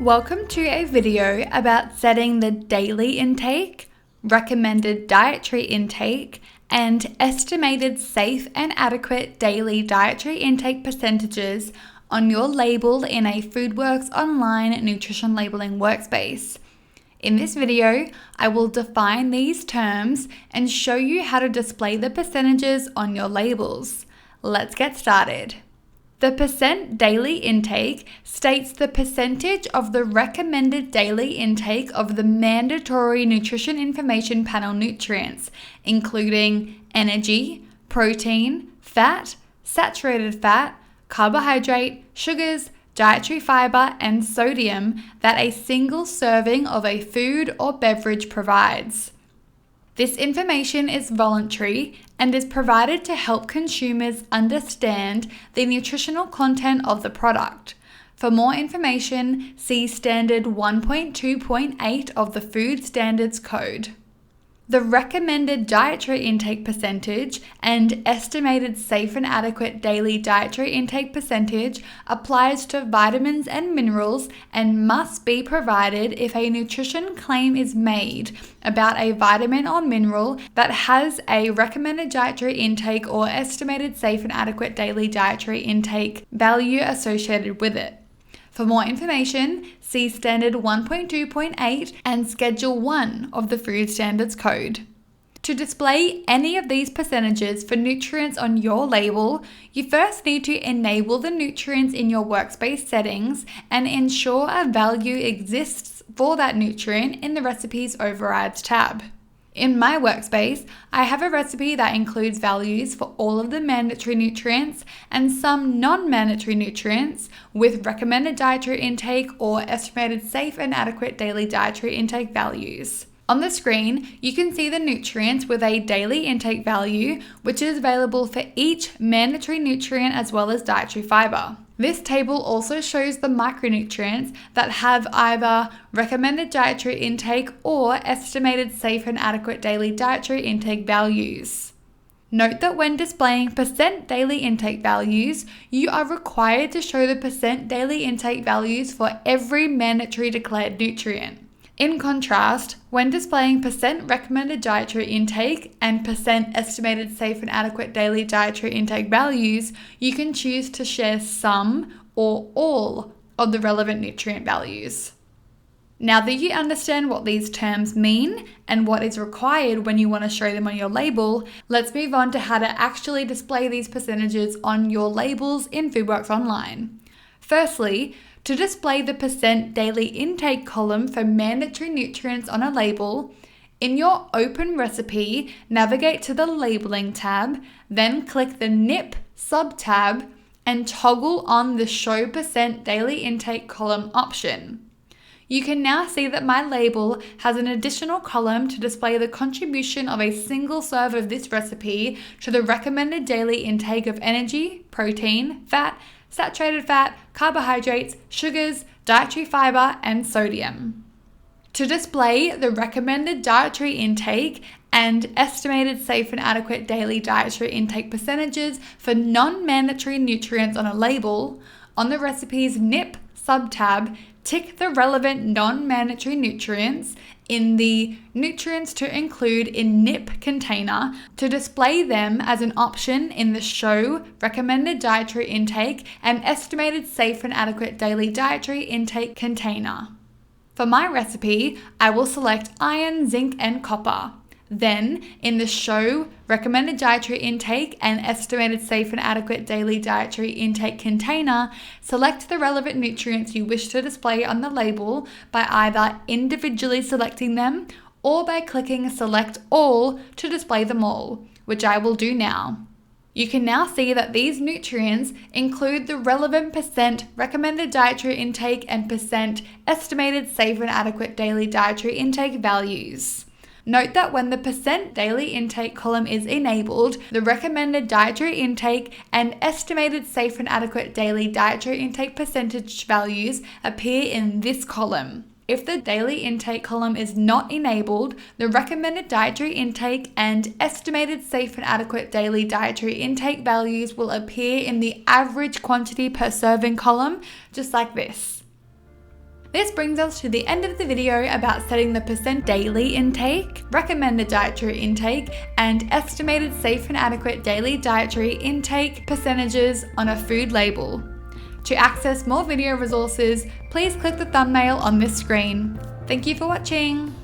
Welcome to a video about setting the daily intake, recommended dietary intake, and estimated safe and adequate daily dietary intake percentages on your label in a Foodworks.online Nutrition Labelling workspace. In this video, I will define these terms and show you how to display the percentages on your labels. Let's get started. The percent daily intake states the percentage of the recommended daily intake of the mandatory nutrition information panel nutrients, including energy, protein, fat, saturated fat, carbohydrate, sugars, dietary fiber, and sodium that a single serving of a food or beverage provides. This information is voluntary and is provided to help consumers understand the nutritional content of the product. For more information, see Standard 1.2.8 of the Food Standards Code. The recommended dietary intake percentage and estimated safe and adequate daily dietary intake percentage applies to vitamins and minerals and must be provided if a nutrition claim is made about a vitamin or mineral that has a recommended dietary intake or estimated safe and adequate daily dietary intake value associated with it. For more information, see Standard 1.2.8 and Schedule 1 of the Food Standards Code. To display any of these percentages for nutrients on your label, you first need to enable the nutrients in your workspace settings and ensure a value exists for that nutrient in the Recipes Overrides tab. In my workspace, I have a recipe that includes values for all of the mandatory nutrients and some non-mandatory nutrients with recommended dietary intake or estimated safe and adequate daily dietary intake values. On the screen, you can see the nutrients with a daily intake value, which is available for each mandatory nutrient as well as dietary fiber. This table also shows the micronutrients that have either recommended dietary intake or estimated safe and adequate daily dietary intake values. Note that when displaying percent daily intake values, you are required to show the percent daily intake values for every mandatory declared nutrient. In contrast, when displaying percent recommended dietary intake and percent estimated safe and adequate daily dietary intake values, you can choose to share some or all of the relevant nutrient values. Now that you understand what these terms mean and what is required when you want to show them on your label, let's move on to how to actually display these percentages on your labels in Foodworks Online. Firstly, to display the percent daily intake column for mandatory nutrients on a label, in your open recipe, navigate to the Labeling tab, then click the NIP sub-tab and toggle on the Show Percent Daily Intake column option. You can now see that my label has an additional column to display the contribution of a single serve of this recipe to the recommended daily intake of energy, protein, fat, saturated fat, carbohydrates, sugars, dietary fiber, and sodium. To display the recommended dietary intake and estimated safe and adequate daily dietary intake percentages for non-mandatory nutrients on a label, on the recipe's NIP sub-tab, tick the relevant non-mandatory nutrients in the Nutrients to Include in NIP container to display them as an option in the Show Recommended Dietary Intake and Estimated Safe and Adequate Daily Dietary Intake container. For my recipe, I will select iron, zinc, and copper. Then, in the Show Recommended Dietary Intake and Estimated Safe and Adequate Daily Dietary Intake container, select the relevant nutrients you wish to display on the label by either individually selecting them or by clicking Select All to display them all, which I will do now. You can now see that these nutrients include the relevant percent recommended dietary intake and percent estimated safe and adequate daily dietary intake values. Note that when the percent daily intake column is enabled, the recommended dietary intake and estimated safe and adequate daily dietary intake percentage values appear in this column. If the daily intake column is not enabled, the recommended dietary intake and estimated safe and adequate daily dietary intake values will appear in the average quantity per serving column, just like this. This brings us to the end of the video about setting the percent daily intake, recommended dietary intake, and estimated safe and adequate daily dietary intake percentages on a food label. To access more video resources, please click the thumbnail on this screen. Thank you for watching.